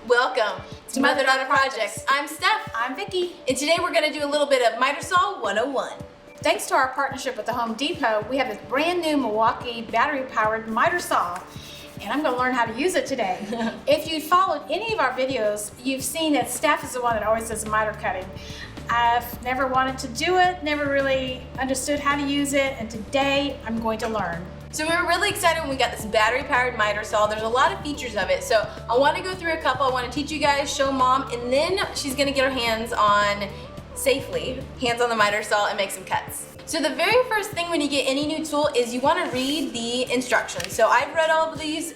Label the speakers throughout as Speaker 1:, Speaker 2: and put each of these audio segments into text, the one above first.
Speaker 1: Welcome to Mother-Daughter Projects. I'm Steph.
Speaker 2: I'm Vicki.
Speaker 1: And today we're going to do a little bit of miter saw 101.
Speaker 2: Thanks to our partnership with the Home Depot, we have this brand new Milwaukee battery-powered miter saw, and I'm going to learn how to use it today. If you followed any of our videos, you've seen that Steph is the one that always does miter cutting. I've never wanted to do it, never really understood how to use it, and today I'm going to learn.
Speaker 1: So we were really excited when we got this battery-powered miter saw. There's a lot of features of it, so I want to go through a couple. I want to teach you guys, show Mom, and then she's going to get her hands on, safely, hands on the miter saw and make some cuts. So the very first thing when you get any new tool is you want to read the instructions. So I've read all of these,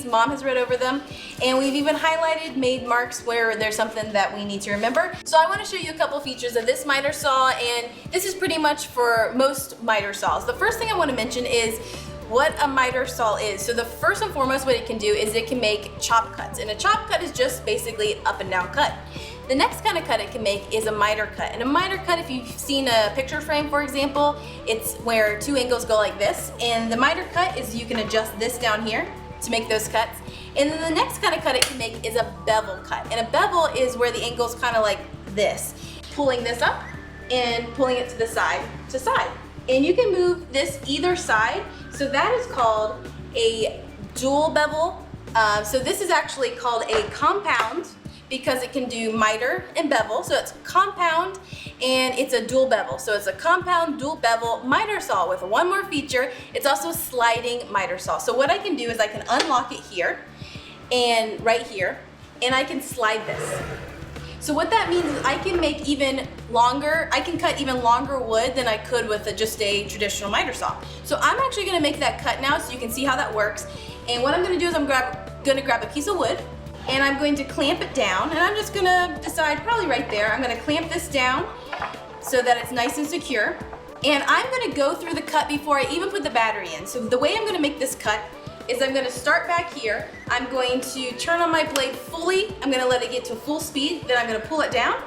Speaker 1: Mom has read over them, and we've even highlighted, made marks where there's something that we need to remember. So I want to show you a couple features of this miter saw, and this is pretty much for most miter saws. The first thing I want to mention is what a miter saw is. So the first and foremost what it can do is it can make chop cuts, and a chop cut is just basically up and down cut. The next kind of cut it can make is a miter cut. And a miter cut, if you've seen a picture frame, for example, it's where two angles go like this. And the miter cut is you can adjust this down here to make those cuts. And then the next kind of cut it can make is a bevel cut. And a bevel is where the angle's kind of like this, pulling this up and pulling it to the side to side. And you can move this either side. So that is called a dual bevel. So this is actually called a compound, because it can do miter and bevel. So it's compound and it's a dual bevel. So it's a compound dual bevel miter saw with one more feature. It's also a sliding miter saw. So what I can do is I can unlock it here and right here, and I can slide this. So what that means is I can make even longer, I can cut even longer wood than I could with just a traditional miter saw. So I'm actually gonna make that cut now so you can see how that works. And what I'm gonna do is I'm gonna grab a piece of wood, and I'm going to clamp it down, and I'm just gonna decide probably right there. I'm gonna clamp this down so that it's nice and secure. And I'm gonna go through the cut before I even put the battery in. So the way I'm gonna make this cut is I'm gonna start back here. I'm going to turn on my blade fully. I'm gonna let it get to full speed. Then I'm gonna pull it down,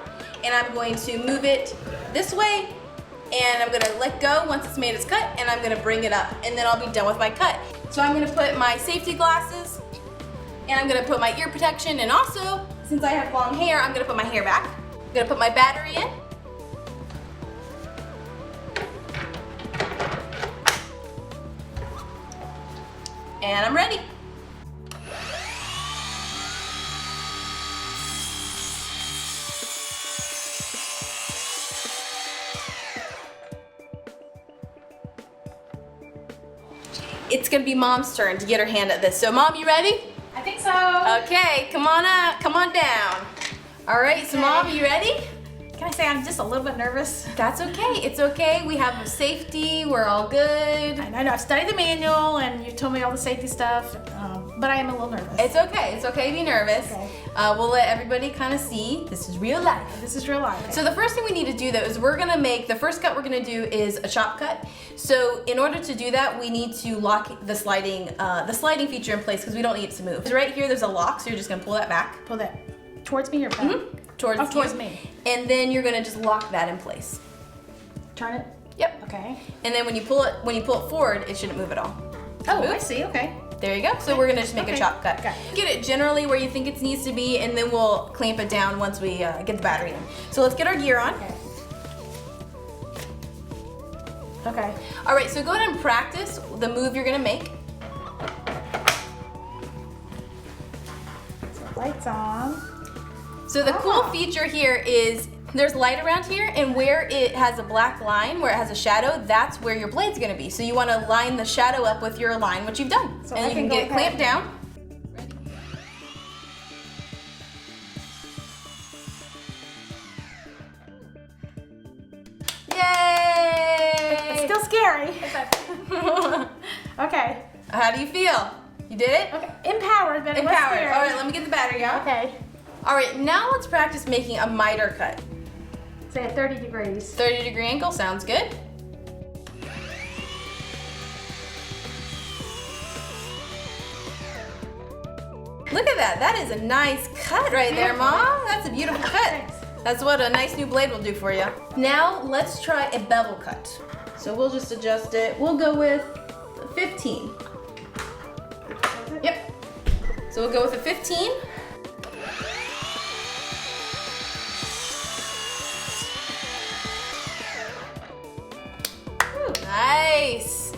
Speaker 1: and I'm going to move it this way, and I'm gonna let go once it's made its cut, and I'm gonna bring it up, and then I'll be done with my cut. So I'm gonna put my safety glasses, and I'm gonna put my ear protection, and also, since I have long hair, I'm gonna put my hair back. I'm gonna put my battery in. And I'm ready. It's gonna be Mom's turn to get her hand at this. So Mom, you ready?
Speaker 2: I think so.
Speaker 1: Okay, come on up, come on down. All right, so Mom, you ready?
Speaker 2: Can I say I'm just a little bit nervous?
Speaker 1: That's okay, it's okay. We have safety, we're all good.
Speaker 2: I know I've studied the manual and you told me all the safety stuff, but I am a little nervous.
Speaker 1: It's okay to be nervous.
Speaker 2: Okay.
Speaker 1: We'll let everybody kind of see this is real life.
Speaker 2: This is real life.
Speaker 1: So the first thing we need to do though is we're gonna make, the first cut we're gonna do is a chop cut. So in order to do that, we need to lock the sliding feature in place because we don't need it to move. So right here, there's a lock, so you're just gonna pull that back.
Speaker 2: Pull that towards me or back? Towards me.
Speaker 1: And then you're gonna just lock that in place.
Speaker 2: Turn it?
Speaker 1: Yep.
Speaker 2: Okay.
Speaker 1: And then when you pull it forward, it shouldn't move at all.
Speaker 2: Oh, I see, okay.
Speaker 1: There you go. So we're gonna just make a chop cut.
Speaker 2: Okay.
Speaker 1: Get it generally where you think it needs to be, and then we'll clamp it down once we get the battery in. So let's get our gear on.
Speaker 2: Okay. Okay.
Speaker 1: All right, so go ahead and practice the move you're gonna make.
Speaker 2: So lights on.
Speaker 1: So the cool feature here is there's light around here, and where it has a black line, where it has a shadow, that's where your blade's gonna be. So you wanna line the shadow up with your line, which you've done.
Speaker 2: So
Speaker 1: and you can get it clamped down. Ready? Yay!
Speaker 2: It's still scary. Okay.
Speaker 1: How do you feel? You did it?
Speaker 2: Okay. Empowered, but it was
Speaker 1: Empowered.
Speaker 2: scary.
Speaker 1: All right, let me get the battery out.
Speaker 2: Okay.
Speaker 1: All right, now let's practice making a miter cut.
Speaker 2: Say at 30 degrees.
Speaker 1: 30-degree angle, sounds good. Look at that, that is a nice cut right there, Mom. That's a beautiful cut.
Speaker 2: Thanks.
Speaker 1: That's what a nice new blade will do for you. Now, let's try a bevel cut. So we'll just adjust it. We'll go with 15. Yep. So we'll go with a 15. Nice.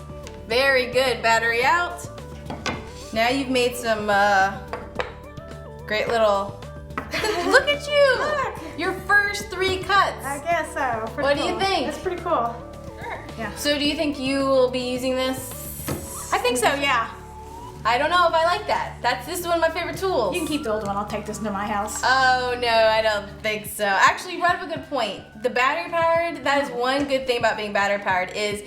Speaker 1: Very good. Battery out. Now you've made some great little. Look at you.
Speaker 2: Look.
Speaker 1: Your first 3 cuts.
Speaker 2: I guess so. Pretty
Speaker 1: What do
Speaker 2: cool.
Speaker 1: you think?
Speaker 2: That's pretty cool.
Speaker 1: Sure.
Speaker 2: Yeah.
Speaker 1: So do you think you will be using this?
Speaker 2: I think so, yeah.
Speaker 1: I don't know if I like that. This is one of my favorite tools.
Speaker 2: You can keep the old one. I'll take this into my house.
Speaker 1: Oh no, I don't think so. Actually, you brought up a good point. The battery powered, that is one good thing about being battery powered is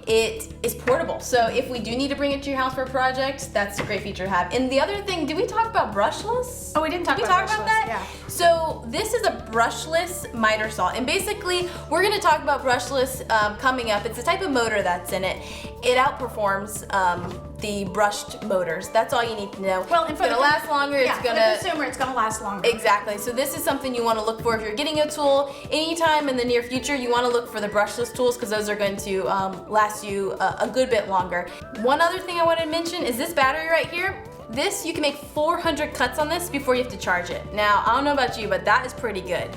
Speaker 1: it is portable. So if we do need to bring it to your house for a project, that's a great feature to have. And the other thing, did we talk about brushless?
Speaker 2: Oh, we didn't talk
Speaker 1: Did we
Speaker 2: about
Speaker 1: talk about
Speaker 2: brushless,
Speaker 1: that?
Speaker 2: yeah.
Speaker 1: So this is a brushless miter saw. And basically, we're gonna talk about brushless coming up. It's the type of motor that's in it. It outperforms the brushed motors. That's all you need to know.
Speaker 2: Well, and for
Speaker 1: it's gonna last longer.
Speaker 2: Yeah,
Speaker 1: It's gonna
Speaker 2: for the consumer, it's gonna last longer.
Speaker 1: Exactly. So this is something you want to look for if you're getting a tool. Anytime in the near future, you want to look for the brushless tools because those are going to last you a good bit longer. One other thing I want to mention is this battery right here. This, you can make 400 cuts on this before you have to charge it. Now, I don't know about you, but that is pretty good.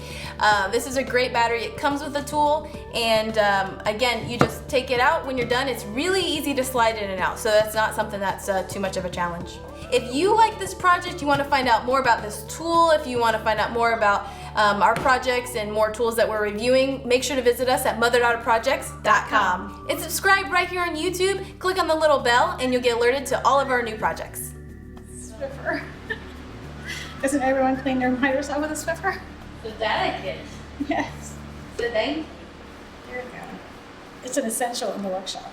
Speaker 1: This is a great battery. It comes with a tool, and again, you just take it out when you're done. It's really easy to slide in and out, so that's not something that's too much of a challenge. If you like this project, you want to find out more about this tool, if you want to find out more about our projects and more tools that we're reviewing, make sure to visit us at motherdaughterprojects.com. And subscribe right here on YouTube. Click on the little bell, and you'll get alerted to all of our new projects.
Speaker 2: Swiffer. Doesn't everyone clean their miter saw with a Swiffer?
Speaker 1: So that I get.
Speaker 2: Yes.
Speaker 1: So thank you.
Speaker 2: There you go. It's an essential in the workshop.